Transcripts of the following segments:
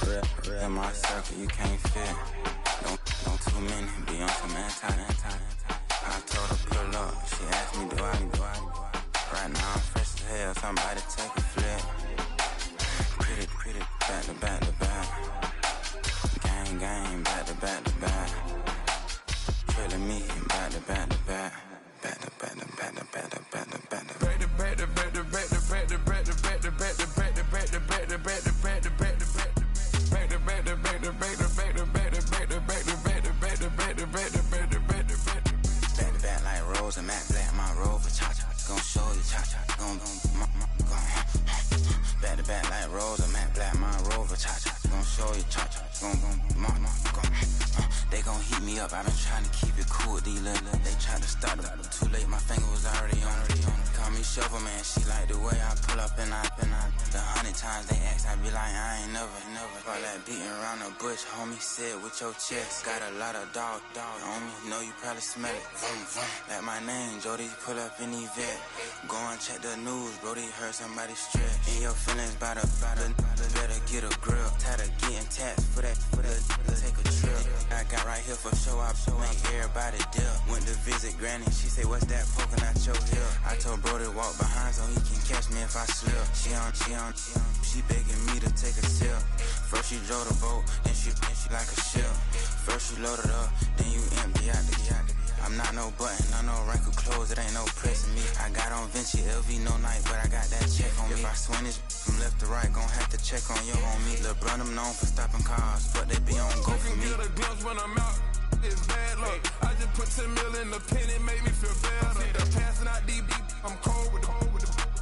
Real in my circle, you can't fit. Don't too many be on some anti. I told her pull up, she asked me do I. Right now I'm fresh as hell, somebody take a flip. Pretty, back to back. Gang, back to back. Trailing me, back to back. Back like Rose, I'm at Black, my Rover, cha-cha, gon' show you, cha-cha, gon' they gon' heat me up, I've been trying to keep it cool, these little, they try to start it, too late, my finger was already on it, call me Shovel Man, she like the way I pull up and I, the 100 times they ask, I be like, I ain't never, all that beating around the bush, homie said with your chest, got a lot of dog on me, know you probably smell it, like my name, Jody, pull up in the vet, go and check the news, Brody heard somebody stretch, in your feelings by the better get a grill, tired of getting taxed for that, take a trip, I got right here for show, I make everybody dip, went to visit Granny, she say what's that poking out your hip, I told Brody walk behind so he can catch me if I slip, she begging me to take a sip, first she drove the boat, then she like a ship, first you load it up, then you empty out the I'm not no button, no wrinkled clothes, it ain't no pressing me. I got on Vinci, LV, no night, but I got that check on me. If I swing this from left to right, gon' have to check on your homie. Lil' brother, I'm known for stopping cars, but they be on go for me. Get a glimpse when I'm out, it's bad luck. I just put 10 mil in the pen, it made me feel better. Passing out deep, I'm cold with the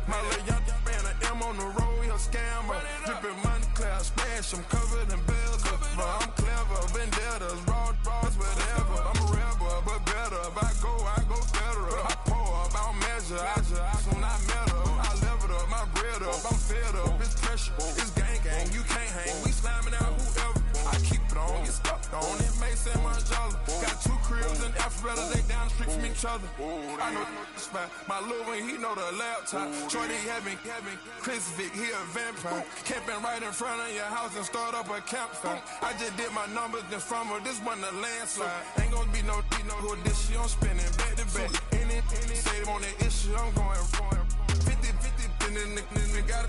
my little young ran an M on the road, he a scammer. Dripping money, clear, splash, I'm covered in bells. But I'm clever, vendettas, raws, whatever. I'm a rebel, but better. If I go federal. I pour up, I don't measure. I soon I met her. I leveled up, my bread up, I'm fed up. It's pressure, it's gang, you can't hang. We slamming out whoever. I keep it on, get stuck on. It may say Manjala. Got 2 cribs in Alpharetta, they down the street from each other. I know the spot. My little one, he know the laptop. Shorty having Chris Vic, he a vampire. Camping right in front of your house and start up a campfire. I just did my numbers in front of this one a landslide. Ain't gonna be no who this shit, I'm spinning back to back. Any say they want that issue, I'm going 50, and then the got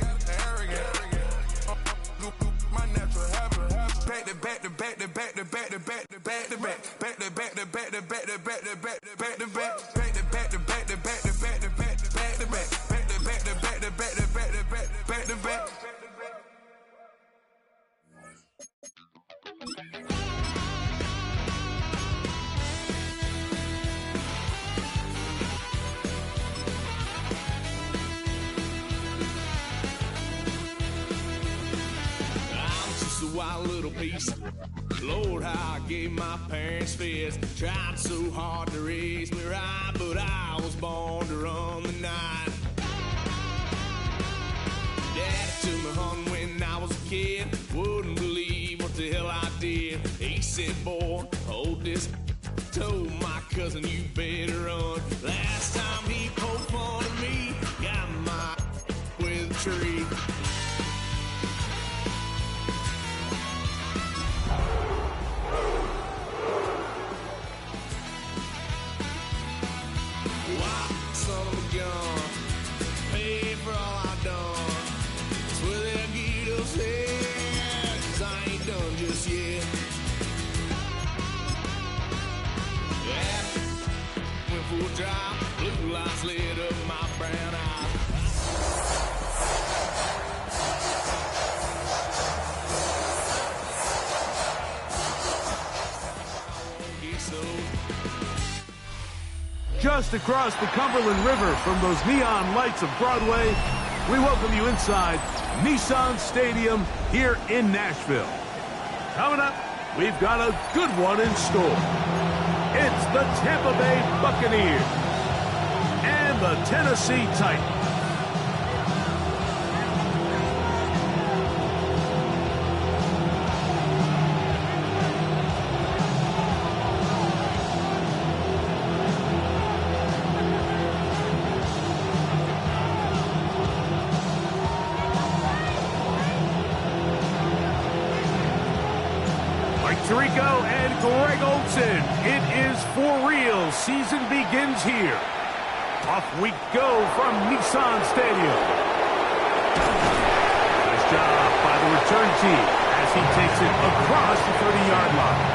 arrogant. My natural habit. Back to back. Wild little piece. Lord, how I gave my parents fist. Tried so hard to raise me right, but I was born to run the night. Daddy took me hunting when I was a kid. Wouldn't believe what the hell I did. He said, boy, hold this. Told my cousin, you better run. Last time he poked fun at me, got my with a tree. Son of a gun, pay for all I done. Swear they'll get us here, 'cause I ain't done just yet. Yeah, went for a drive, blue lights lit up my brown eye. Just across the Cumberland River from those neon lights of Broadway, we welcome you inside Nissan Stadium here in Nashville. Coming up, we've got a good one in store. It's the Tampa Bay Buccaneers and the Tennessee Titans. Tirico and Greg Olsen. It is for real. Season begins here. Off we go from Nissan Stadium. Nice job by the return team as he takes it across the 30-yard line.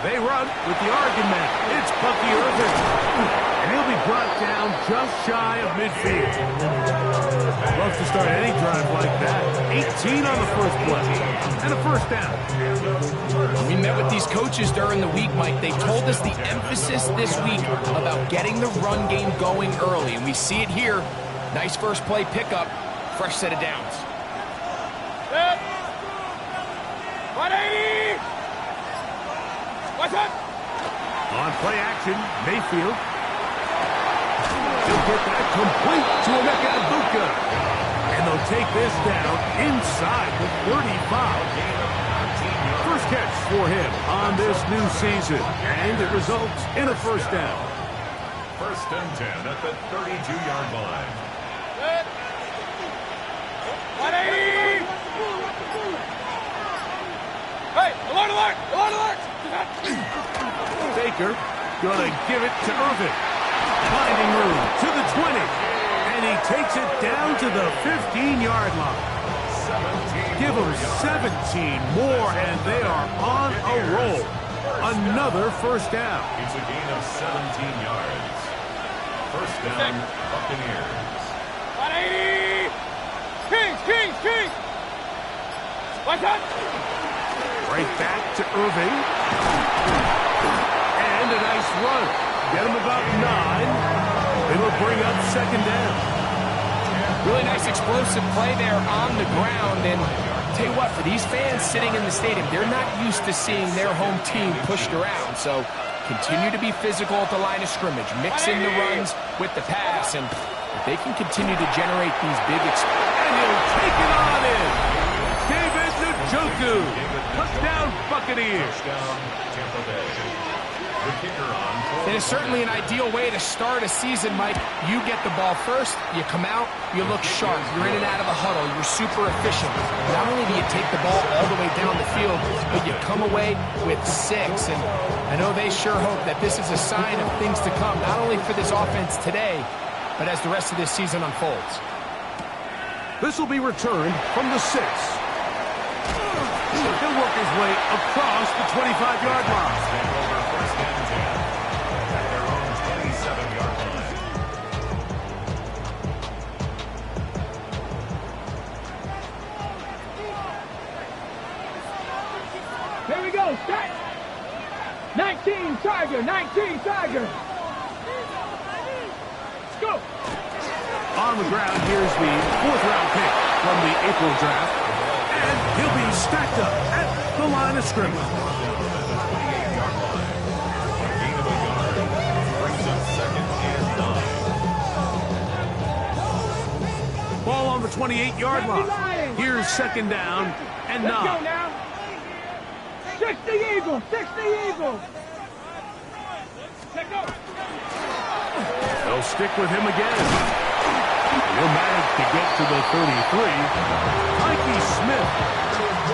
They run with the argument. It's Bucky Irvin. And he'll be brought down just shy of midfield. Love to start any drive like that. 18 on the first play. And a first down. We met with these coaches during the week, Mike. They told us the emphasis this week about getting the run game going early. And we see it here. Nice first play pickup. Fresh set of downs. 180! What's up? On play action, Mayfield. He'll get that complete to Emeka Egbuka. And they'll take this down inside the 35. First catch for him on this new season. And it results in a first down. First and 10 at the 32-yard line. 180! Hey, alert, alert, alert, alert! Baker gonna give it to Irvin. Finding room to the 20. And he takes it down to the 15-yard line. Give them 17 more, and they are on a roll. Another first down. It's a gain of 17 yards. First down, Buccaneers. 180! Kings, Kings, Kings! What's up? Right back to Irving. And a nice run. Get him about 9. It'll bring up second down. Really nice explosive play there on the ground. And tell you what, for these fans sitting in the stadium, they're not used to seeing their home team pushed around. So continue to be physical at the line of scrimmage. Mix in the runs with the pass. And if they can continue to generate these big and he'll take it on in. David Njoku. Touchdown, Buccaneers. Touchdown, Tampa Bay. The kicker on. It is certainly an ideal way to start a season, Mike. You get the ball first, you come out, you look sharp. You're in and out of the huddle. You're super efficient. Not only do you take the ball all the way down the field, but you come away with 6. And I know they sure hope that this is a sign of things to come, not only for this offense today, but as the rest of this season unfolds. This will be returned from the 6. He'll work his way across the 25-yard line. First and 10 at their own 27-yard line. Here we go, set. 19 Tiger, 19 Tiger. Let's go. On the ground, here's the 4th-round pick from the April draft. And he'll be stacked up at the line of scrimmage. Gain of a yard brings up second and 9. Ball on the 28-yard line. Here's second down and 9. Let's go now. 60 Eagles, 60 Eagles. Let's go. They'll stick with him again. He'll manage to get to the 33. Mikey Smith,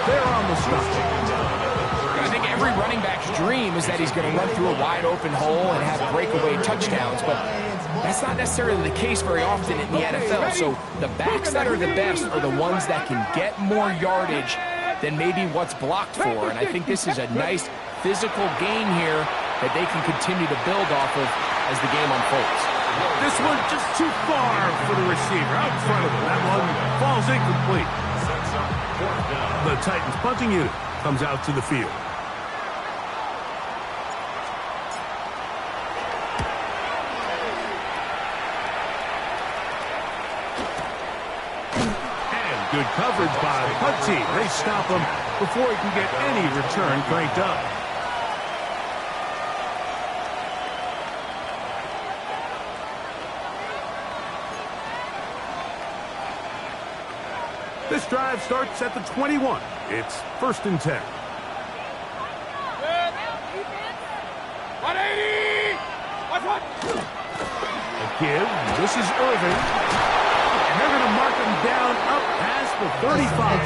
they're on the stop. I think every running back's dream is that he's going to run through a wide open hole and have breakaway touchdowns, but that's not necessarily the case very often in the NFL. So the backs that are the best are the ones that can get more yardage than maybe what's blocked for. And I think this is a nice physical gain here that they can continue to build off of as the game unfolds. This one just too far for the receiver out in front of him. That one falls incomplete. The Titans punting unit comes out to the field. And good coverage by the punt team. They stop him before he can get any return cranked up. This drive starts at the 21. It's 1st and 10. 180! Watch one! A give. This is Irving. And they're going to mark him down up past the 35.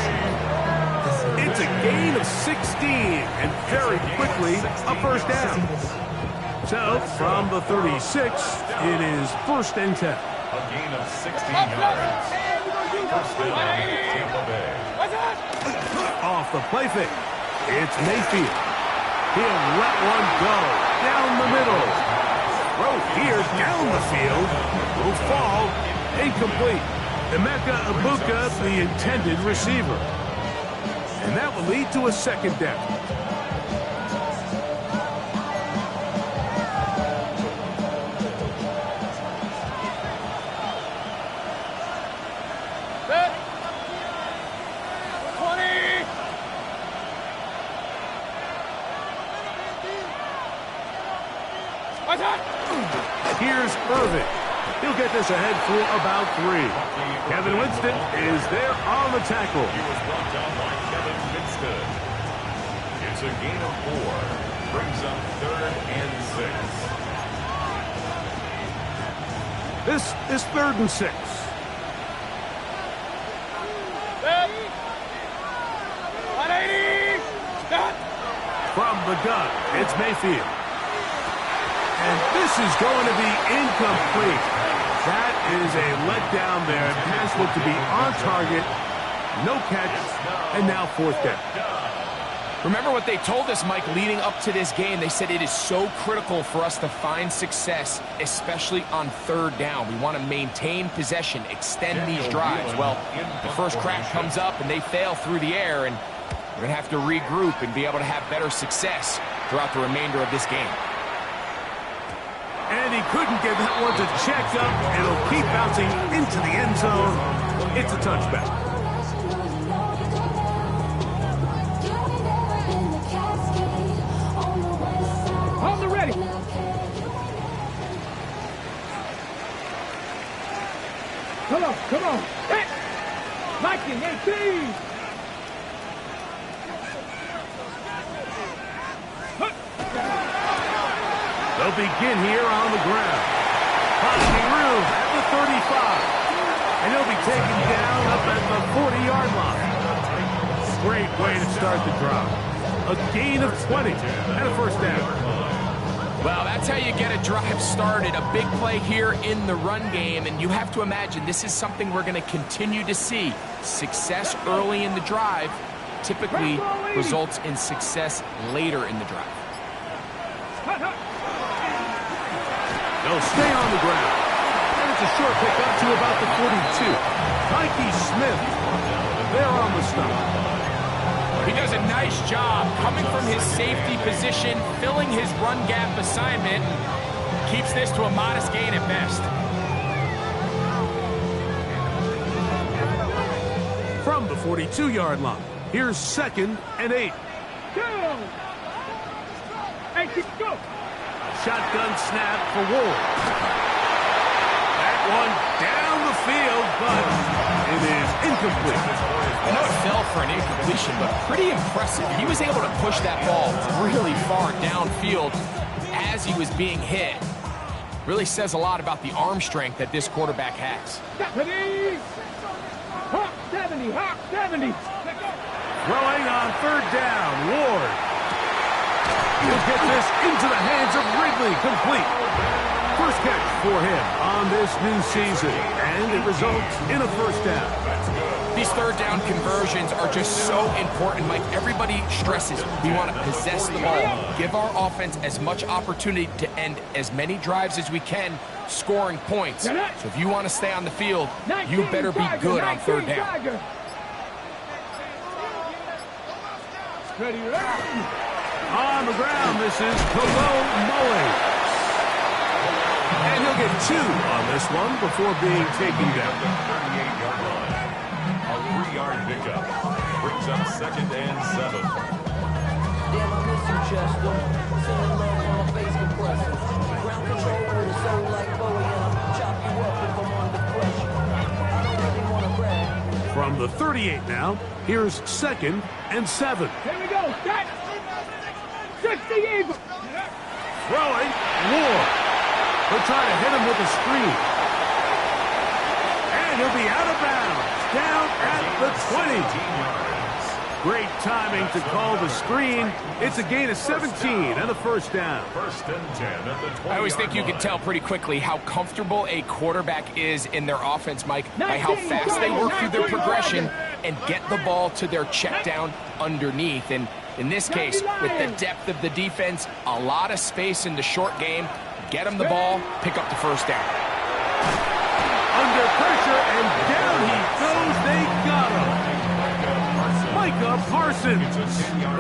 It's a gain of 16, and very quickly a 1st down. So, from the 36, it is 1st and 10. A gain of 16 yards. 1st down, Tampa Bay. Off the play fake. It's Mayfield. He'll let one go down the middle. Throw here down the field. Will fall. Incomplete. Emeka Ibuka, the intended receiver. And that will lead to a 2nd down. Here's Irving. He'll get this ahead for about 3. Kevin Winston is there on the tackle. He was brought down by Kevin Winston. It's a gain of 4. Brings up 3rd and 6. This is 3rd and 6. From the gun, it's Mayfield. And this is going to be incomplete. That is a letdown there. Pass looked to be on target. No catch. And now 4th down. Remember what they told us, Mike, leading up to this game. They said it is so critical for us to find success, especially on 3rd down. We want to maintain possession, extend these drives. Well, the first crack comes up and they fail through the air, and we're going to have to regroup and be able to have better success throughout the remainder of this game. And he couldn't get that one to check up. It'll keep bouncing into the end zone. It's a touchback. On the ready. Come on, come on. Hey! Mikey, 18. They'll begin here on the ground. Finding room at the 35. And he'll be taken down up at the 40-yard line. Great way to start the drive. A gain of 20 and a 1st down. Well, that's how you get a drive started. A big play here in the run game, and you have to imagine this is something we're going to continue to see. Success early in the drive typically results in success later in the drive. They'll stay on the ground. And it's a short pickup to about the 42. Mikey Smith, they're on the stop. He does a nice job coming from his safety position, filling his run gap assignment, keeps this to a modest gain at best. From the 42-yard line, here's 2nd and 8. Go! Hey, go! Shotgun snap for Ward. That one down the field, but it is incomplete. I know it fell for an incompletion, but pretty impressive. He was able to push that ball really far downfield as he was being hit. Really says a lot about the arm strength that this quarterback has. 70! Hawk 70! Hawk 70! Throwing on 3rd down, Ward. He'll get this into the hands of Ridley, complete. First catch for him on this new season, and it results in a 1st down. These 3rd down conversions are just so important, Mike. Everybody stresses we want to possess the ball, give our offense as much opportunity to end as many drives as we can, scoring points. So if you want to stay on the field, you better be good on 3rd down. On the ground, this is Khalil Mully. And he'll get 2 on this one before being taken down. 38-yard line. A 3-yard pickup. Brings up 2nd and 7. Damn, I miss you, Chester. Sending love on my face compressor. Ground control with a soul like Bowie, and I'll chop you up if I'm under pressure. I don't really want to brag. From the 38 now, here's 2nd and 7. Here we go. Set. 60 Eagles. Throwing, Ward. They'll try to hit him with a screen. And he'll be out of bounds, down at the 20. Great timing to call the screen. It's a gain of 17 and a first down. First and 10 at the 20. I always think you can tell pretty quickly how comfortable a quarterback is in their offense, Mike, by how fast they work through their progression and get the ball to their check down underneath. And in this case, with the depth of the defense, a lot of space in the short game, get them the ball, pick up the first down. Under pressure, and down he goes. They got him. Micah Parsons.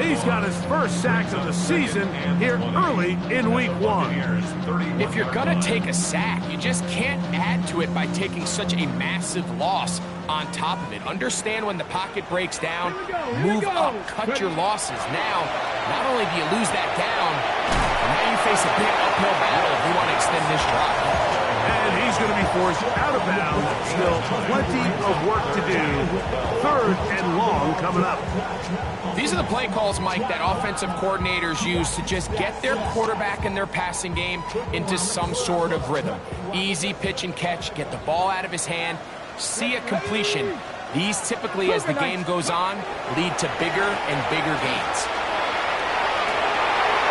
He's got his first sack of the season here early in week 1. If you're going to take a sack, you just can't add to it by taking such a massive loss on top of it. Understand when the pocket breaks down, move up, cut your losses. Now, not only do you lose that down, now you face a big uphill battle if you want to extend this drive. And he's going to be forced out of bounds. Still plenty of work to do. 3rd and long coming up. These are the play calls, Mike, that offensive coordinators use to just get their quarterback and their passing game into some sort of rhythm. Easy pitch and catch, get the ball out of his hand, see a completion. These typically, as the game goes on, lead to bigger and bigger gains.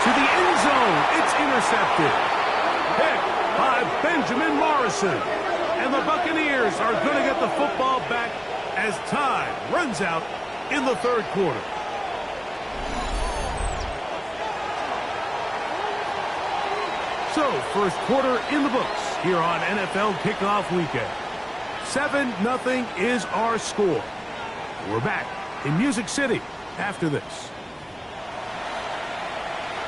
To the end zone, it's intercepted. Pick by Benjamin Morrison. And the Buccaneers are going to get the football back as time runs out in the 3rd quarter. So, first quarter in the books here on NFL Kickoff Weekend. 7-0 is our score. We're back in Music City after this.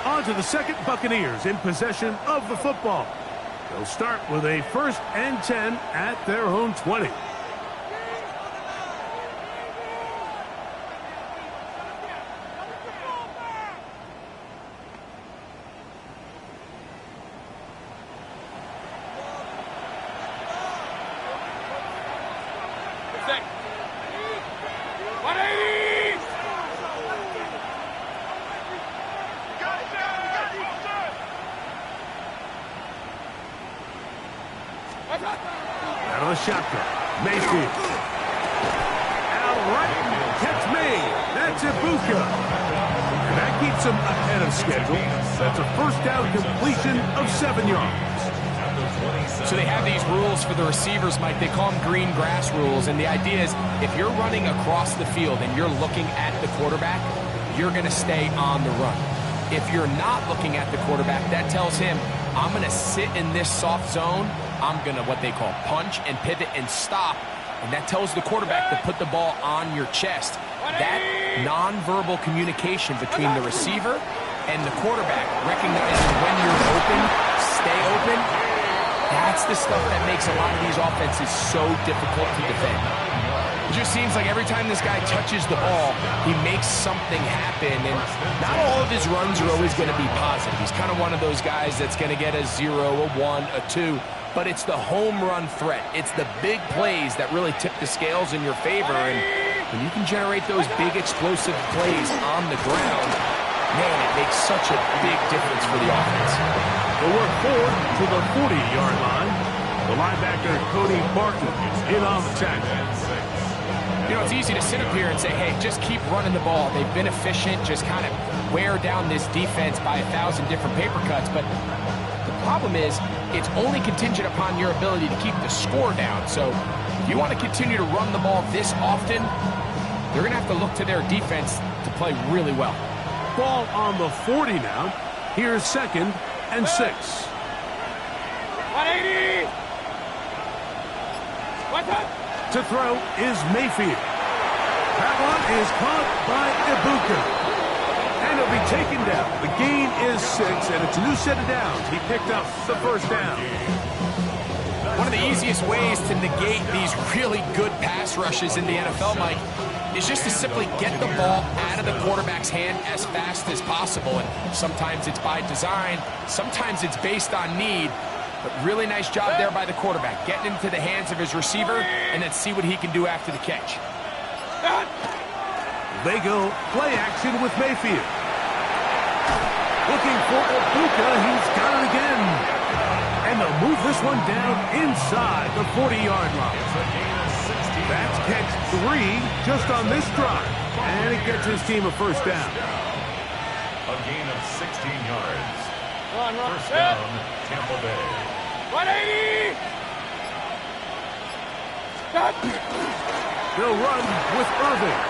On to the second, Buccaneers in possession of the football. They'll start with a 1st and 10 at their own 20. Out of the shotgun, Mayfield. Out right, catch made. That's Ibuka. And that keeps him ahead of schedule. That's a first down completion of 7 yards. So they have these rules for the receivers, Mike. They call them green grass rules. And the idea is if you're running across the field and you're looking at the quarterback, you're going to stay on the run. If you're not looking at the quarterback, that tells him, I'm going to sit in this soft zone. I'm going to what they call punch and pivot and stop. And that tells the quarterback to put the ball on your chest. That nonverbal communication between the receiver and the quarterback, recognizing when you're open, stay open, that's the stuff that makes a lot of these offenses so difficult to defend. It just seems like every time this guy touches the ball, he makes something happen, and not all of his runs are always going to be positive. He's kind of one of those guys that's going to get a 0, a 1, a 2, but it's the home run threat. It's the big plays that really tip the scales in your favor, and when you can generate those big explosive plays on the ground, man, it makes such a big difference for the offense. They'll work forward to the 40-yard line. The linebacker, Cody Barton, in on the tackle. You know, it's easy to sit up here and say, hey, just keep running the ball. They've been efficient, just kind of wear down this defense by 1,000 different paper cuts. But the problem is it's only contingent upon your ability to keep the score down. So if you want to continue to run the ball this often, they're going to have to look to their defense to play really well. Ball on the 40 now. Here's 2nd and 6. 180! What's up? To throw is Mayfield. That one is caught by Ibuka. And it'll be taken down. The gain is 6, and it's a new set of downs. He picked up the first down. One of the easiest ways to negate these really good pass rushes in the NFL, Mike, is just to simply get the ball out of the quarterback's hand as fast as possible. And sometimes it's by design, sometimes it's based on need. But really nice job there by the quarterback, getting into the hands of his receiver, and then see what he can do after the catch. They go play action with Mayfield. Looking for Bucca. He's got it again. And they'll move this one down inside the 40-yard line. That's catch 3 just on this drive. And it gets his team a first down. A gain of 16 yards. First down, Tampa Bay. 180! They'll run with Irving.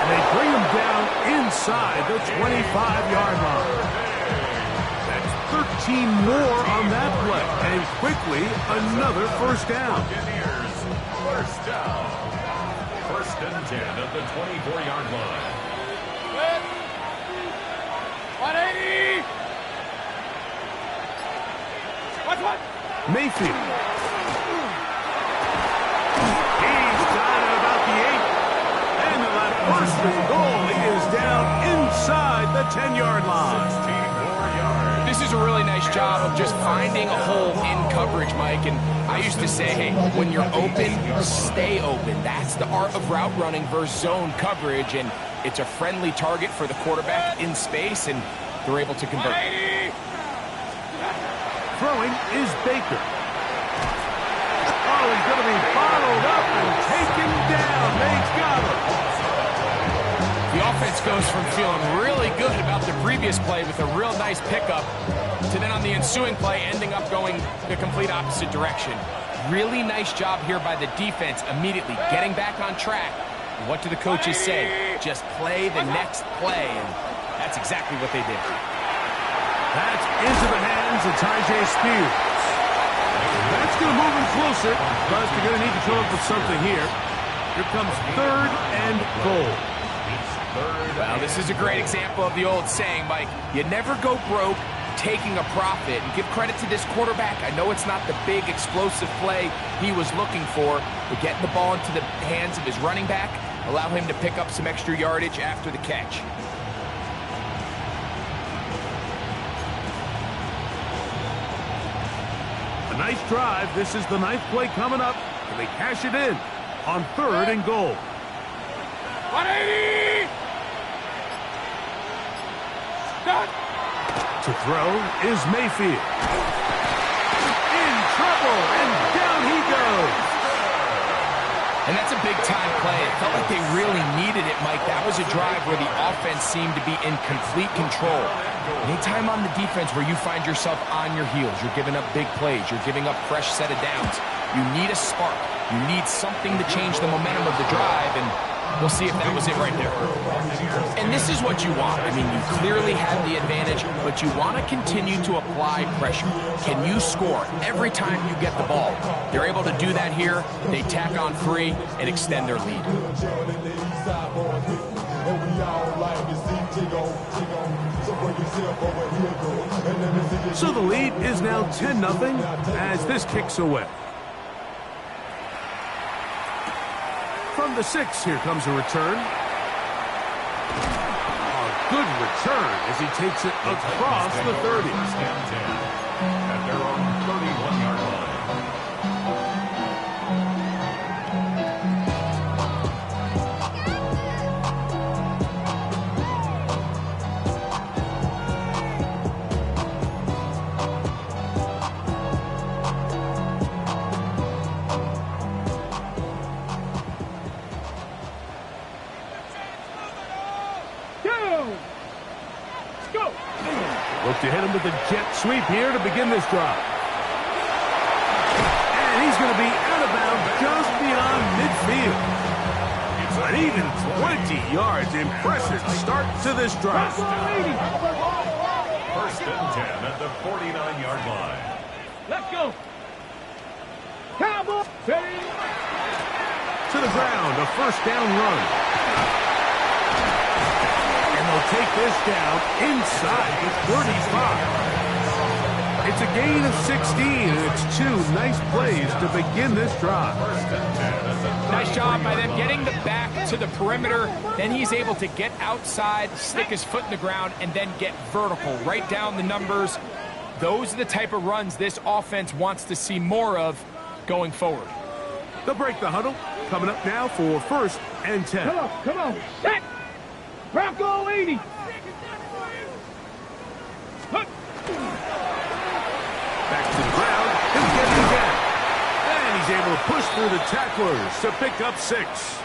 And they bring him down inside the 25-yard line. That's 13 more on that play. And quickly, another first down. Buccaneers, first down. First and 10 at the 24-yard line. 180! What? Mayfield. He's got it about the 8. And that first and goal, he is down inside the 10-yard line. 16 more yards. This is a really nice job of just finding a hole in coverage, Mike. And I used to say, hey, when you're open, stay open. That's the art of route running versus zone coverage. And it's a friendly target for the quarterback in space, and they're able to convert. Throwing is Baker. Oh, he's going to be bottled up and taken down. They've got him. The offense goes from feeling really good about the previous play with a real nice pickup to then on the ensuing play ending up going the complete opposite direction. Really nice job here by the defense immediately getting back on track. What do the coaches say? Just play the next play, and that's exactly what they did. That's into the hands of Ty.J. Spears. That's going to move him closer, but they're going to need to come up with something here. Here comes 3rd and goal. Well, this is a great example of the old saying, Mike. You never go broke taking a profit. And give credit to this quarterback. I know it's not the big explosive play he was looking for, but getting the ball into the hands of his running back, allow him to pick up some extra yardage after the catch. A nice drive. This is the 9th play coming up, and they cash it in on 3rd and goal. 180! To throw is Mayfield. In trouble, and down he goes. And that's a big-time play. It felt like they really needed it, Mike. That was a drive where the offense seemed to be in complete control. Anytime on the defense where you find yourself on your heels, you're giving up big plays, you're giving up fresh set of downs, you need a spark. You need something to change the momentum of the drive, and we'll see if that was it right there. And this is what you want. I mean, you clearly had the advantage, but you want to continue to apply pressure. Can you score every time you get the ball? They're able to do that here. They tack on 3 and extend their lead. So the lead is now 10-0 as this kicks away. From the 6, here comes a return. A good return as he takes it across the 30. At their own 31-yard line. Look to hit him with a jet sweep here to begin this drive. And he's going to be out of bounds just beyond midfield. An even 20 yards. Impressive start to this drive. First and 10 at the 49-yard line. Let's go. Cowboy. To the ground, a first down run. They'll take this down inside the 35. It's a gain of 16, and it's 2 nice plays to begin this drive. Nice job by them getting the back to the perimeter. Then he's able to get outside, stick his foot in the ground, and then get vertical. Right down the numbers. Those are the type of runs this offense wants to see more of going forward. They'll break the huddle. coming up now for 1st and 10. Come on, set! Bronco 80! Look! Back to the ground, he'll get it again. And he's able to push through the tacklers to pick up 6.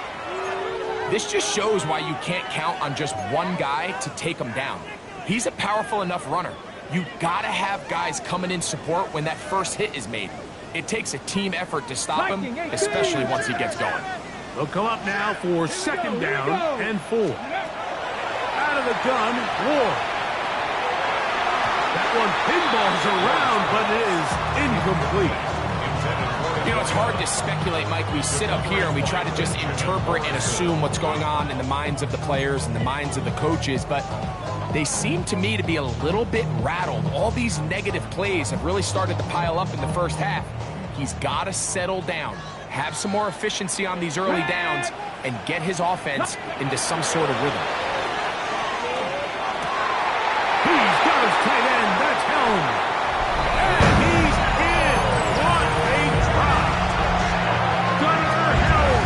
This just shows why you can't count on just one guy to take him down. He's a powerful enough runner. You gotta have guys coming in support when that first hit is made. It takes a team effort to stop him, especially once he gets going. They'll come up now for 2nd down and 4. Out of the gun, Ward. That one pinballs around, but it is incomplete. You know, it's hard to speculate, Mike. We sit up here and we try to just interpret and assume what's going on in the minds of the players and the minds of the coaches, but they seem to me to be a little bit rattled. All these negative plays have really started to pile up in the first half. He's got to settle down, have some more efficiency on these early downs, and get his offense into some sort of rhythm. He's got his tight end. That's Helm. And he's in. What a drop. Gunnar Helm.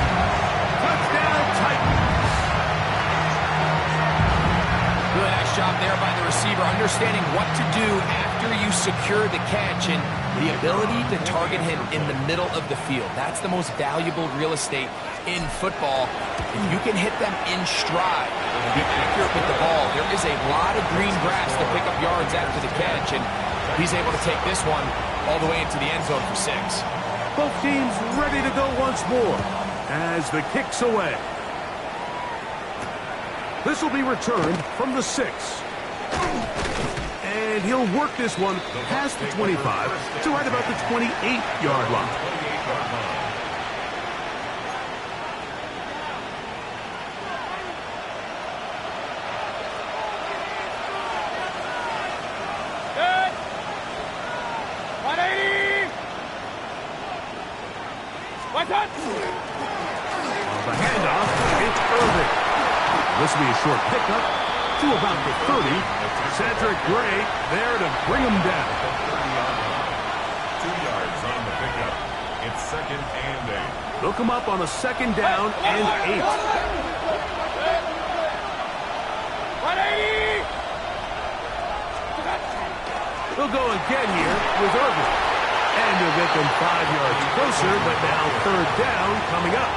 Touchdown Titans. Good, nice job there by the receiver, understanding what to do after you secure the catch and the ability to target him in the middle of the field. That's the most valuable real estate in football. If you can hit them in stride and be accurate with the ball, there is a lot of green grass to pick up yards after the catch, and he's able to take this one all the way into the end zone for 6. Both teams ready to go once more as the kick's away. This will be returned from the 6. And he'll work this one past the 25 to right about the 28-yard line. Good! 180! One touch! The handoff, it's Irving. This will be a short pickup to about the 30. Cedric Gray there to bring him down. 2 yards on the pickup. It's 2nd and 8. They'll come up on a 2nd down and 8. 180! They'll go again here with Irving. And they'll get them 5 yards closer, but now 3rd down coming up.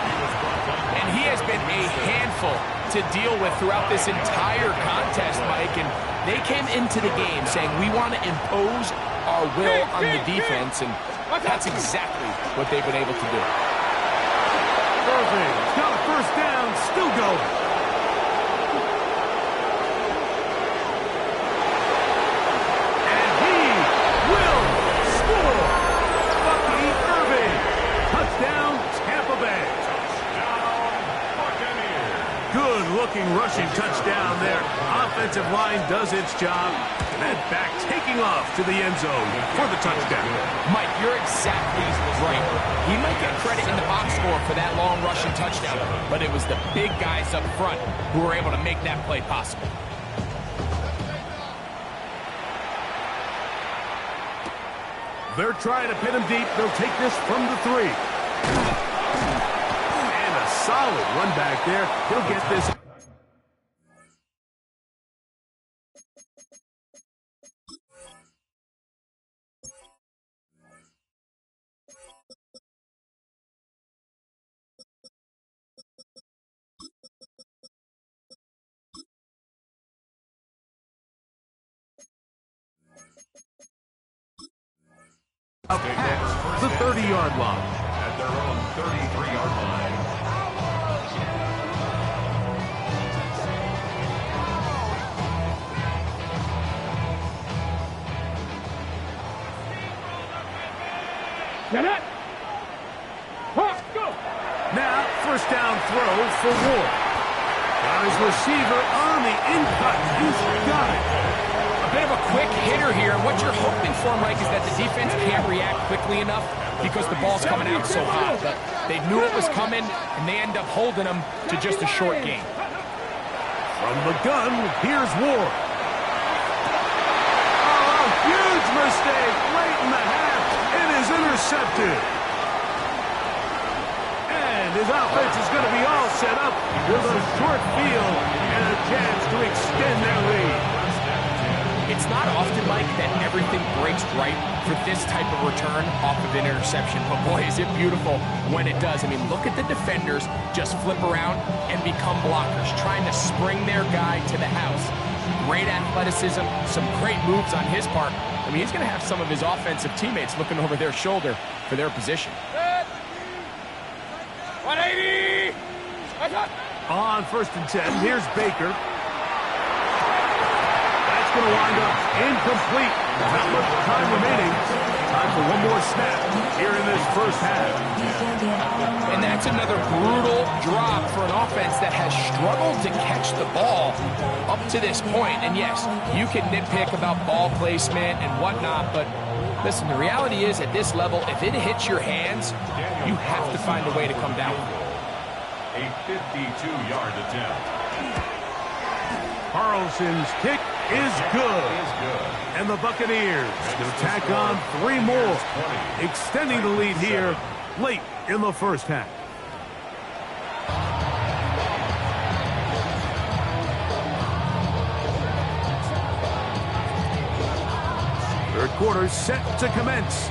And he has been a handful to deal with throughout this entire contest, Mike, and they came into the game saying we want to impose our will on the defense, and that's exactly what they've been able to do. Irving's got a 1st down, still going. And he will score. Bucky Irving. Touchdown, Tampa Bay. Good-looking rushing touchdown there. Offensive line does its job. That back taking off to the end zone for the touchdown. Mike, you're exactly right. He might get credit in the box score for that long rushing touchdown, but it was the big guys up front who were able to make that play possible. They're trying to pin him deep. They'll take this from the 3. And a solid run back there. He'll get this. Up past the 30-yard line. At their own 33-yard line. Get it! Go! Now, 1st down throw for Ward. Got his receiver on the in-cut. He's got it. A bit of a quick hitter here. What you're hoping for, Mike, is that the defense can't react quickly enough because the ball's coming out so hot. But they knew it was coming, and they end up holding them to just a short gain. From the gun, here's Ward. Oh, huge mistake late in the half. It is intercepted. And And his offense is going to be all set up with a short field and a chance to extend their lead. It's not often, Mike, that everything breaks right for this type of return off of an interception. But boy, is it beautiful when it does. I mean, look at the defenders just flip around and become blockers, trying to spring their guy to the house. Great athleticism, some great moves on his part. I mean, he's going to have some of his offensive teammates looking over their shoulder for their position. 180! On 1st and 10, here's Baker. That's going to wind up incomplete. Not much time remaining. Time for one more snap here in this first half. And that's another brutal drop for an offense that has struggled to catch the ball up to this point. And yes, you can nitpick about ball placement and whatnot, but listen, the reality is at this level, if it hits your hands, you have to find a way to come down. A 52-yard attempt. Carlson's kick is good. And the Buccaneers going to tack on 3 more, extending the lead here late in the first half. Third quarter set to commence.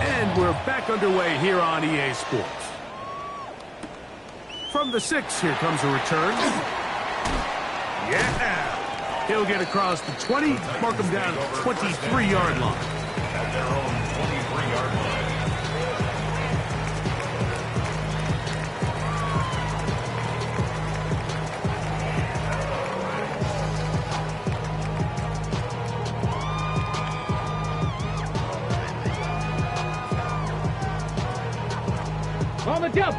And we're back underway here on EA Sports. From the 6, here comes a return. Yeah! He'll get across the 20, mark him down at the 23-yard line. At their own 23-yard line. On the jump.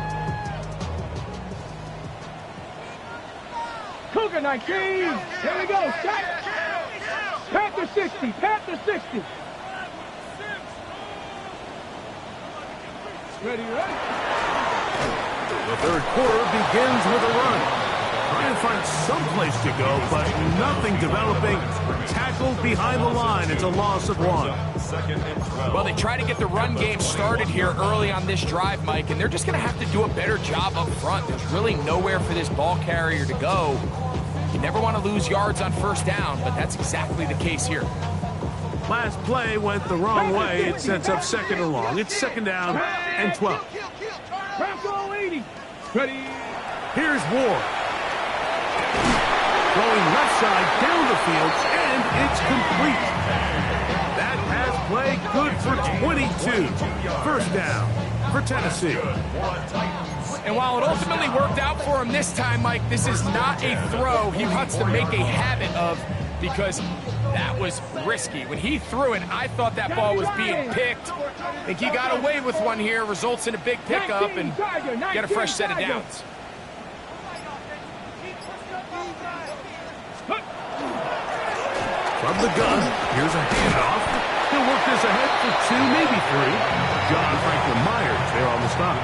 Cougar 19. Here we go. Set. Panther 60. Panther 60. Ready. The third quarter begins with a run. Trying to find some place to go, but nothing developing. Tackled behind the line. It's a loss of 1. Well, they try to get the run game started here early on this drive, Mike, and they're just going to have to do a better job up front. There's really nowhere for this ball carrier to go. You never want to lose yards on first down, but that's exactly the case here. Last play went the wrong way. It sets up 2nd and long. It's 2nd down and 12. Bronco 80. Ready. Here's Ward. Going left side down the field, and it's complete. That pass play good for 22. First down for Tennessee. And while it ultimately worked out for him this time, Mike, this is not a throw he wants to make a habit of because that was risky. When he threw it, I thought that ball was being picked. I think he got away with one here, results in a big pickup, and got a fresh set of downs. From the gun, here's a handoff. He'll work this ahead for 2, maybe 3. John Franklin Myers there on the stop.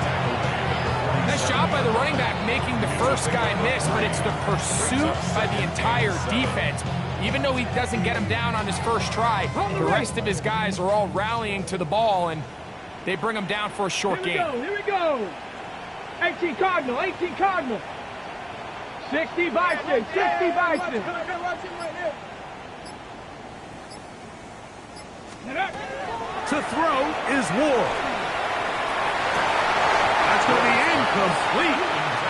Nice job by the running back making the first guy miss, but it's the pursuit by the entire defense. Even though he doesn't get him down on his first try, the rest of his guys are all rallying to the ball, and they bring him down for a short gain. Here we go. 18 Cardinal, 18 Cardinal. 60 Bison, 60 Bison. To throw is Ward. That's going to be incomplete.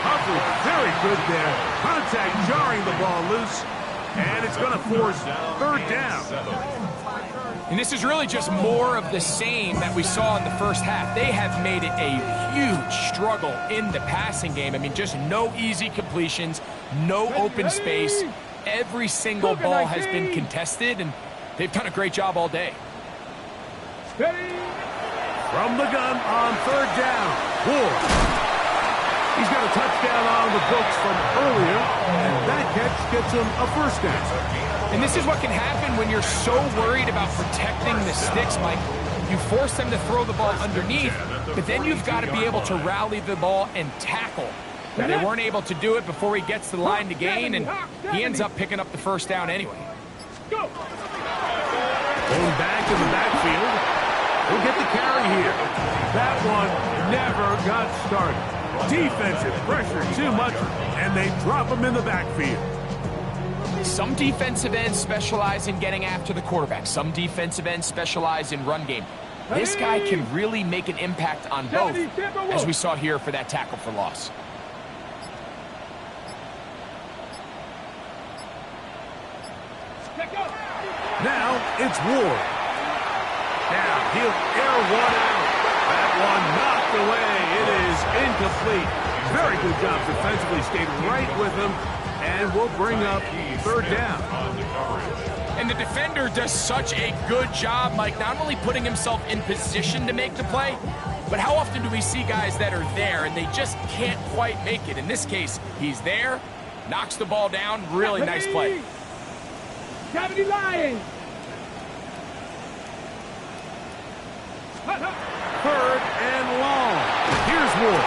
Humphrey very good there. Contact jarring the ball loose. And it's going to force 3rd down. And this is really just more of the same that we saw in the first half. They have made it a huge struggle in the passing game. I mean, just no easy completions, no open space. Every single ball has been contested, and they've done a great job all day. From the gun on 3rd down, Ward. He's got a touchdown on the books from earlier, and that catch gets him a first down. And this is what can happen when you're so worried about protecting the sticks, Mike. You force them to throw the ball underneath, but then you've got to be able to rally the ball and tackle. Now, they weren't able to do it before he gets to the line to gain, and he ends up picking up the first down anyway. Go. Going back in the backfield. He'll get the carry here. That one never got started. Defensive pressure too much, and they drop him in the backfield. Some defensive ends specialize in getting after the quarterback. Some defensive ends specialize in run game. This guy can really make an impact on both, as we saw here for that tackle for loss. Now it's Ward. Now he'll air one out. That one knocked away. It is incomplete. Very good job defensively. Stayed right with him, and will bring up third down. And the defender does such a good job, Mike, not only putting himself in position to make the play, but how often do we see guys that are there and they just can't quite make it? In this case, he's there, knocks the ball down. Really nice play. Cavity Lions. Third and long. Here's Ward.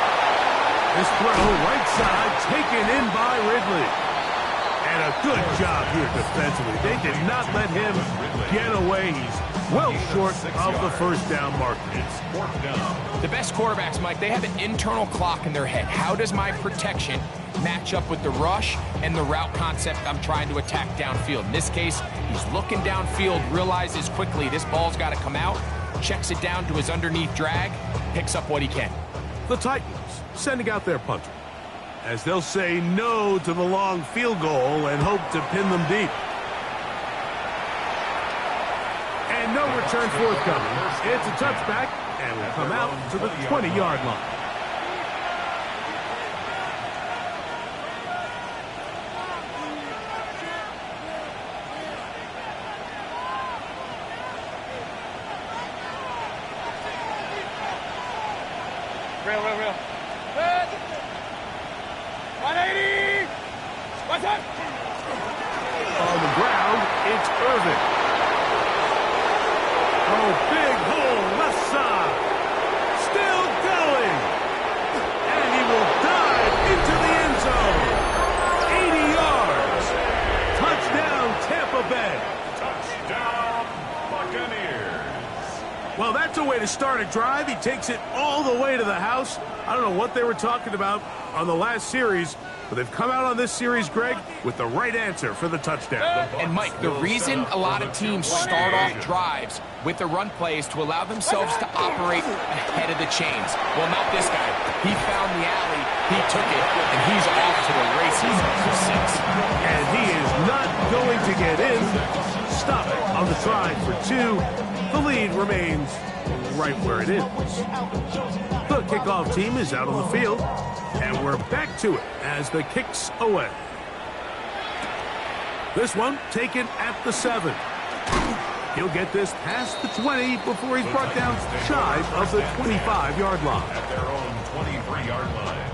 This throw right side taken in by Ridley. And a good job here defensively. They did not let him get away. He's well short of the first down marker. The best quarterbacks, Mike, they have an internal clock in their head. How does my protection match up with the rush and the route concept I'm trying to attack downfield? In this case, he's looking downfield, realizes quickly this ball's got to come out, checks it down to his underneath drag, picks up what he can. The Titans sending out their punter, as they'll say no to the long field goal and hope to pin them deep. And no return forthcoming. It's a touchback, and will come out to the 20-yard line. Real. 180. What's up? On the ground, it's Irvin. Oh, big hole, left side. Still going. And he will dive into the end zone. 80 yards. Touchdown, Tampa Bay. Touchdown, Buccaneers. Well, that's a way to start a drive. He takes it all the way to the house. I don't know what they were talking about on the last series, but they've come out on this series, Greg, with the right answer for the touchdown. And, Mike, the reason a lot of teams start off drives with the run play is to allow themselves to operate ahead of the chains. Well, not this guy. He found the alley, he took it, and he's off to the races for 6. And he is not going to get in. Stop it on the try for 2. The lead remains right where it is. The kickoff team is out on the field, and we're back to it as the kick's away. This one taken at the 7. He'll get this past the 20 before he's brought down shy of the 25-yard line. At their own 23-yard line.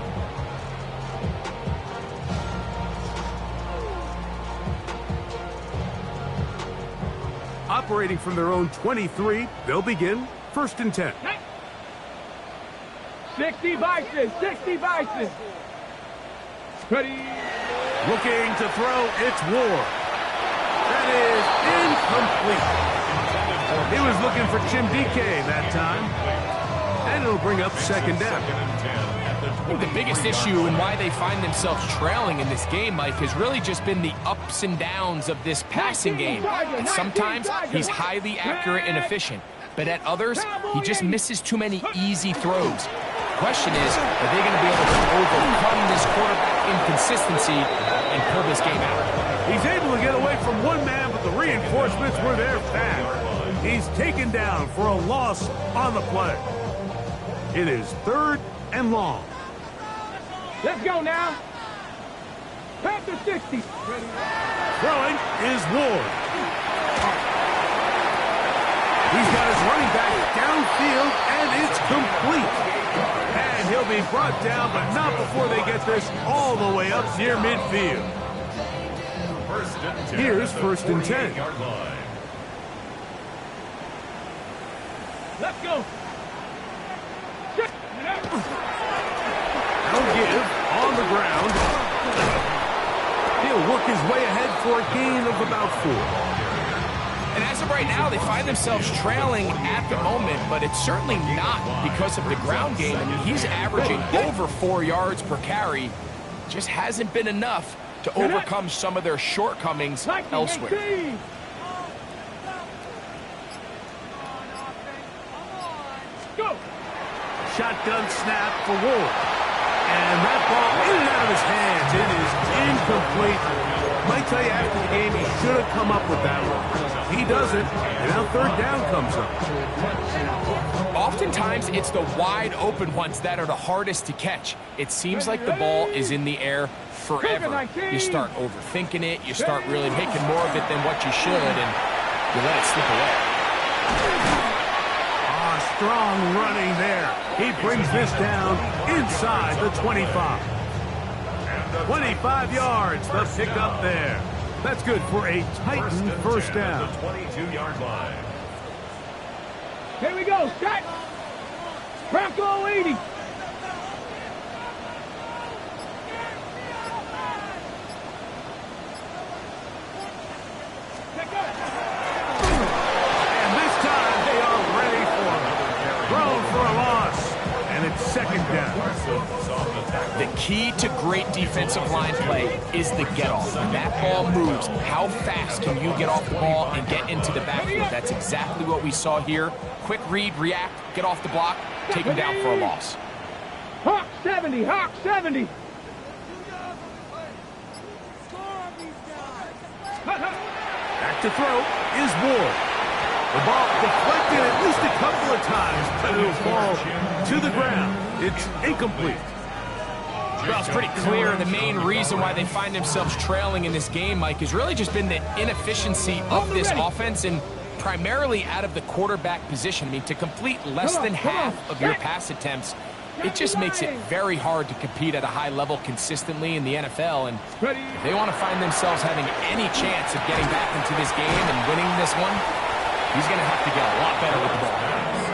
Operating from their own 23, they'll begin 1st and 10. 60 Bison. 60 Bison. Ready. Looking to throw, it's Ward. That is incomplete. He was looking for Jim DK that time. And it'll bring up 2nd down. I think the biggest issue and why they find themselves trailing in this game, Mike, has really just been the ups and downs of this passing game. And sometimes he's highly accurate and efficient, but at others, he just misses too many easy throws. The question is, are they going to be able to overcome this quarterback inconsistency and pull this game out? He's able to get away from one man, but the reinforcements were there fast. He's taken down for a loss on the play. It is 3rd and long. Let's go now. Panther 60. Throwing is Ward. He's got his running back downfield, and it's complete. And he'll be brought down, but not before they get this all the way up near midfield. Here's 1st and 10. Let's go. He'll give on the ground. He'll work his way ahead for a gain of about 4. And as as of right now, they find themselves trailing at the moment, but it's certainly not because of the ground game. I mean, he's averaging over 4 yards per carry. Just hasn't been enough to overcome some of their shortcomings elsewhere. Shotgun snap for Ward. And that ball in and out of his hands. It is incomplete. Might tell you after the game he should have come up with that one. He doesn't, and now third down comes up. Oftentimes, it's the wide open ones that are the hardest to catch. It seems like the ball is in the air forever. You start overthinking it. You start really making more of it than what you should, and you let it slip away. Strong running there. He brings this down inside the 25. 25 yards, the pickup there. That's good for a Titan first down. The 22-yard line. Here we go, set. Bronco 80. Second down. The key to great defensive line play is the get-off. When that ball moves, how fast can you get off the ball and get into the backfield? That's exactly what we saw here. Quick read, react, get off the block, take him down for a loss. Hawk 70, Hawk 70. Back to throw is Ward. The ball deflected at least a couple of times, but it'll fall to the ground. It's incomplete. Well, it's pretty clear the main reason why they find themselves trailing in this game, Mike, has really just been the inefficiency of this offense and primarily out of the quarterback position. I mean, to complete less than half of your pass attempts, it just makes it very hard to compete at a high level consistently in the NFL. And if they want to find themselves having any chance of getting back into this game and winning this one, he's going to have to get a lot better with the ball.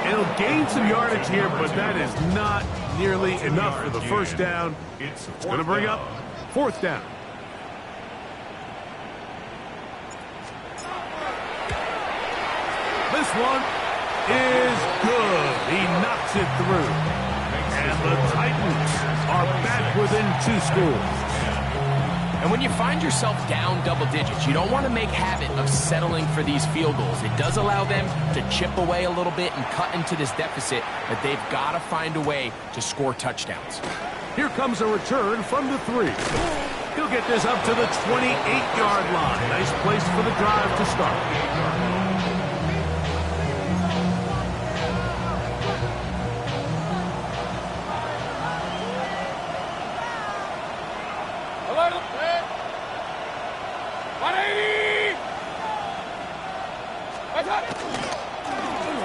It'll gain some yardage here, but that is not nearly enough for the first down. It's going to bring up fourth down. This one is good. He knocks it through. And the Titans are back within 2 scores. And when you find yourself down double digits, you don't want to make habit of settling for these field goals. It does allow them to chip away a little bit and cut into this deficit, but they've got to find a way to score touchdowns. Here comes a return from the 3. He'll get this up to the 28-yard line. Nice place for the drive to start.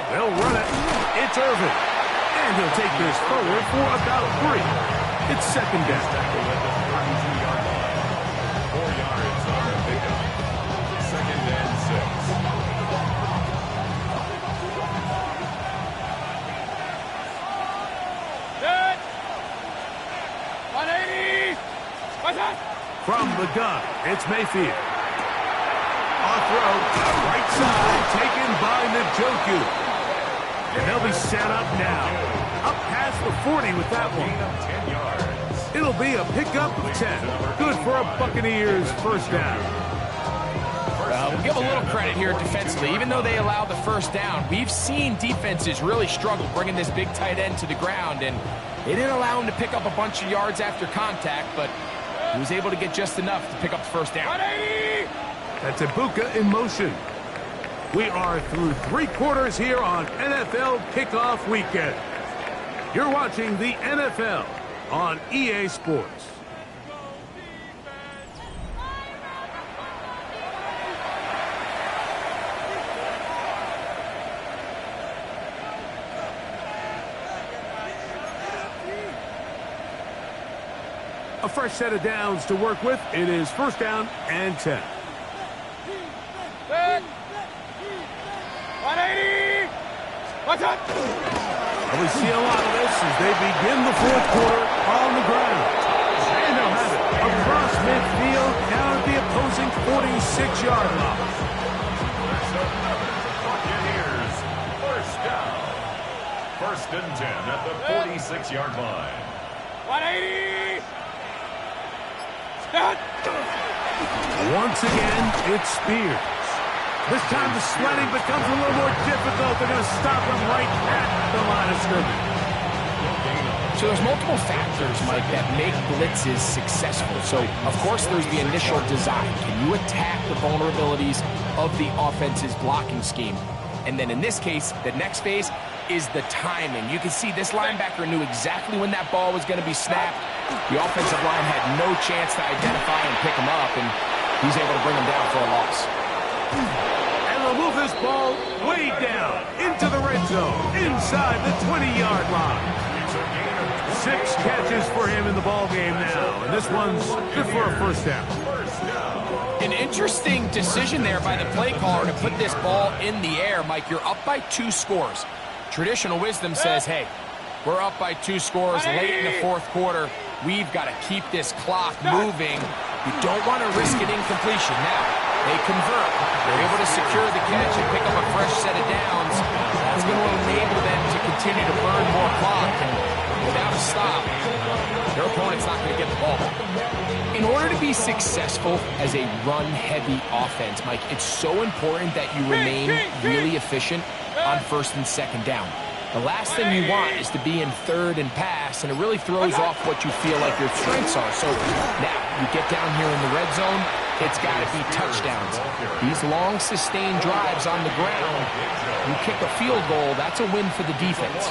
They'll run it. It's Irvin. And he'll take this forward for about 3. It's second down. 4 yards on the pickup. Second and 180. From the gun, it's Mayfield. On throw, right side, taken by Njoku. And they'll be set up now. Up past the 40 with that one. 10 yards. It'll be a pickup of 10. Good for a Buccaneers first down. We'll give a little credit here defensively. Even though they allowed the first down, we've seen defenses really struggle bringing this big tight end to the ground, and they didn't allow him to pick up a bunch of yards after contact, but he was able to get just enough to pick up the first down. 180. That's Ibuka in motion. We are through 3 quarters here on NFL Kickoff Weekend. You're watching the NFL on EA Sports. A fresh set of downs to work with. It is first down and 10. 180. Watch out. We see a lot of this as they begin the fourth quarter on the ground. And they'll have it across midfield down at the opposing 46-yard line. and 10 at the 46-yard line. 180. Once again, it's Spears. This time the sledding becomes a little more difficult. They're going to stop him right at the line of scrimmage. So there's multiple factors, Mike, that make blitzes successful. So, of course, there's the initial design. Can you attack the vulnerabilities of the offense's blocking scheme? And then in this case, the next phase is the timing. You can see this linebacker knew exactly when that ball was going to be snapped. The offensive line had no chance to identify and pick him up, and he's able to bring him down for a loss. And they'll move this ball way down into the red zone, inside the 20-yard line. 6 catches for him in the ball game now, and this one's good for a first down. An interesting decision there by the play caller to put this ball in the air. Mike, you're up by 2 scores. Traditional wisdom says, hey, we're up by 2 scores late in the fourth quarter. We've got to keep this clock moving. You don't want to risk an incompletion. Now, they convert. They're able to secure the catch and pick up a fresh set of downs. That's going to enable them to continue to burn more clock. And without a stop, their opponent's not going to get the ball back. In order to be successful as a run-heavy offense, Mike, it's so important that you remain really efficient on first and second down. The last thing you want is to be in third and pass, and it really throws off what you feel like your strengths are. So now you get down here in the red zone, it's got to be touchdowns. These long, sustained drives on the ground, you kick a field goal, that's a win for the defense.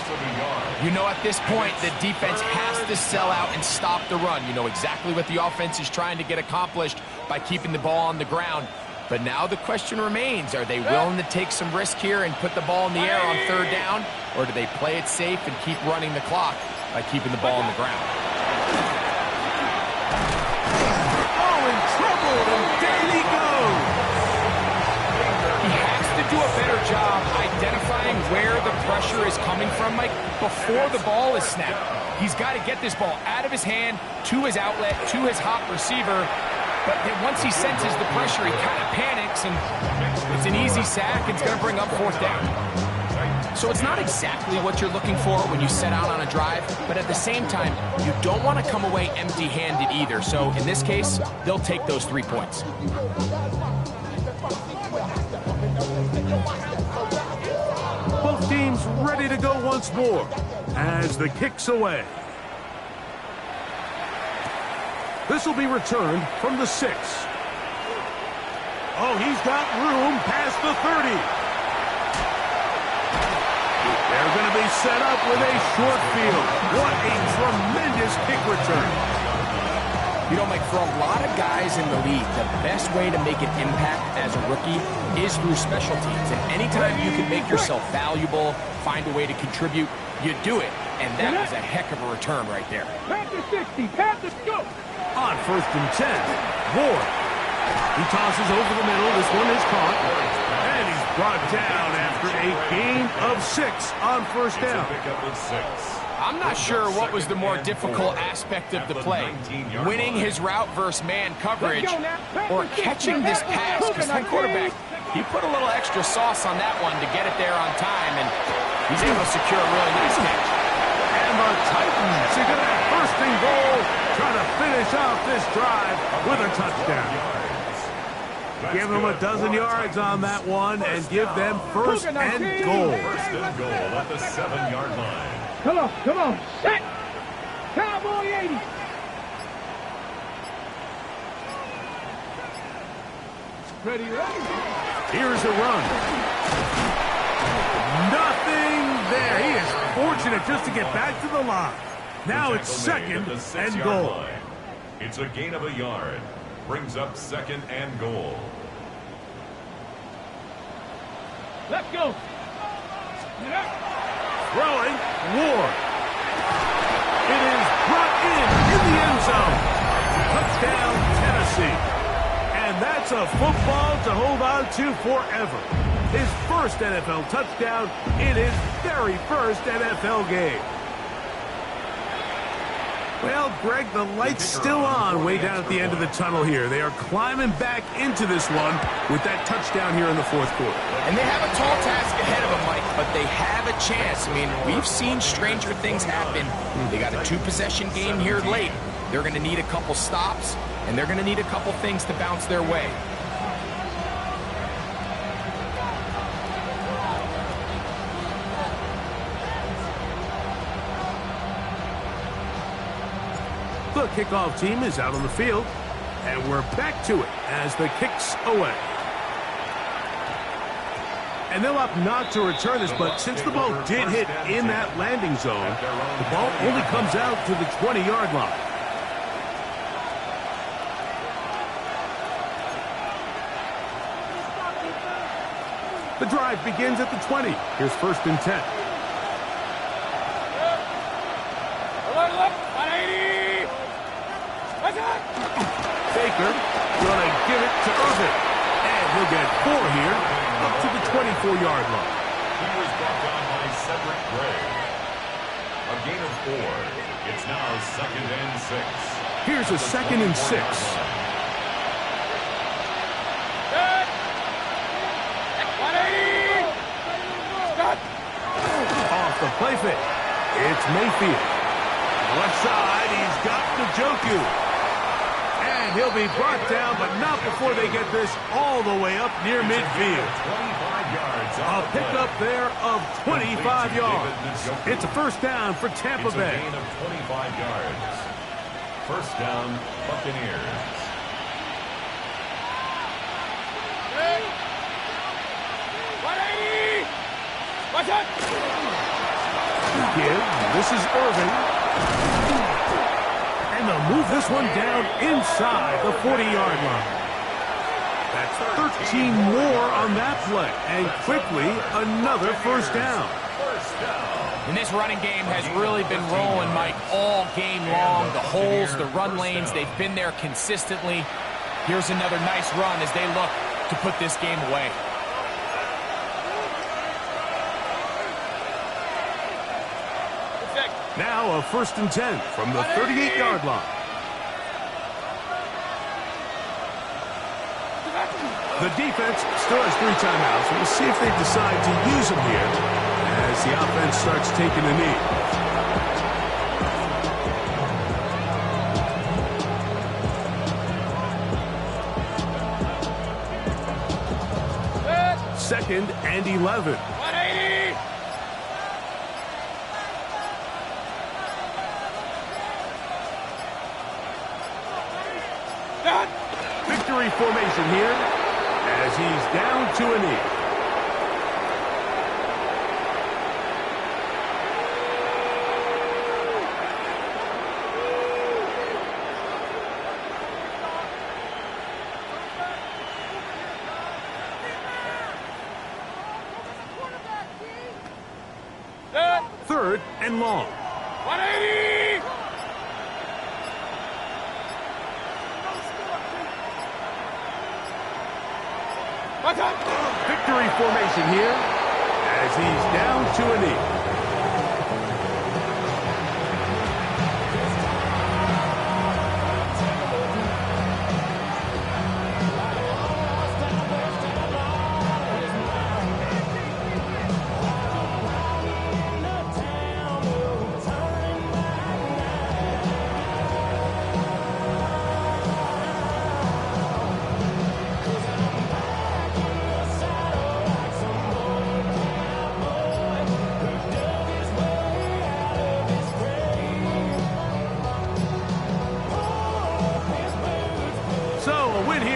You know at this point, the defense has to sell out and stop the run. You know exactly what the offense is trying to get accomplished by keeping the ball on the ground. But now the question remains, are they willing to take some risk here and put the ball in the air on third down? Or do they play it safe and keep running the clock by keeping the ball on the ground? Oh, in trouble, and down he goes. He has to do a better job identifying where the pressure is coming from, Mike, before the ball is snapped. He's got to get this ball out of his hand, to his outlet, to his hot receiver. But then once he senses the pressure, he kind of panics, and it's an easy sack. It's going to bring up fourth down. So it's not exactly what you're looking for when you set out on a drive, but at the same time, you don't want to come away empty-handed either. So in this case, they'll take those 3 points. Both teams ready to go once more as the kick's away. This will be returned from the 6. Oh, he's got room past the 30. They're going to be set up with a short field. What a tremendous kick return. You know, Mike, for a lot of guys in the league, the best way to make an impact as a rookie is through special teams. And anytime you can make yourself valuable, find a way to contribute, you do it. And that was a heck of a return right there. Panther 60, Panther, go! On first and 10, Ward. He tosses over the middle. This one is caught. And he's brought down after a gain of 6 on first down. I'm not sure what was the more difficult aspect of the play. Winning his route versus man coverage or catching this pass. Because that quarterback, he put a little extra sauce on that one to get it there on time. And he's able to secure a really nice catch. And the Titans are going to have first and goal, trying to finish off this drive with a touchdown. Give them a dozen yards on that one and give them first and goal. First and goal at the 7-yard line. Come on, set! Cowboy 80! Ready? Here's a run. Nothing there. He is fortunate just to get back to the line. Now it's second and goal. It's a gain of a yard. Brings up second and goal. Let's go! Throwing, Ward. It is brought in the end zone. Touchdown, Tennessee. And that's a football to hold on to forever. His first NFL touchdown in his very first NFL game. Well, Greg, the light's still on way down at the end of the tunnel here. They are climbing back into this one with that touchdown here in the fourth quarter. And they have a tall task ahead of them, Mike, but they have a chance. I mean, we've seen stranger things happen. They got a 2-possession game here late. They're going to need a couple stops, and they're going to need a couple things to bounce their way. The kickoff team is out on the field, and we're back to it as the kick's away. And they'll opt not to return this, but since the ball did hit in that landing zone, the ball only comes out to the 20-yard line. The drive begins at the 20. Here's 1st and 10. Baker gonna give it to Irvin. And he'll get 4 here, up to the 24-yard line. He was brought down by Cedric Gray. A gain of 4. It's now 2nd and 6. Here's a 2nd and 6. Off the play fake. It's Mayfield. Left side, he's got Njoku. And he'll be brought down, but not before they get this all the way up near midfield. A pickup there of 25 yards. It's a 1st down for Tampa Bay. It's a gain of 25 yards. 1st down, Buccaneers. This is Irving. And they'll move this one down inside the 40-yard line. That's 13 more on that play. And quickly, another 1st down. And this running game has really been rolling, Mike, all game long. The holes, the run lanes, they've been there consistently. Here's another nice run as they look to put this game away. Now a 1st and 10 from the 38-yard line. The defense still has 3 timeouts. We'll see if they decide to use them here as the offense starts taking a knee. Second and 11. Victory formation here as he's down to a knee. Third and long. 180! Victory formation here as he's down to a knee.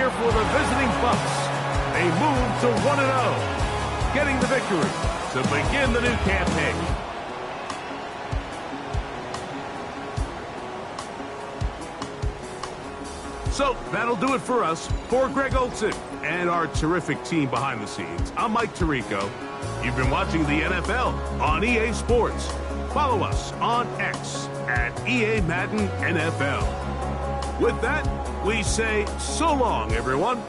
For the visiting Bucs. They move to 1-0, getting the victory to begin the new campaign. So that'll do it for us. For Greg Olson and our terrific team behind the scenes, I'm Mike Tirico. You've been watching the NFL on EA Sports. Follow us on X at EA Madden NFL. With that, we say so long, everyone.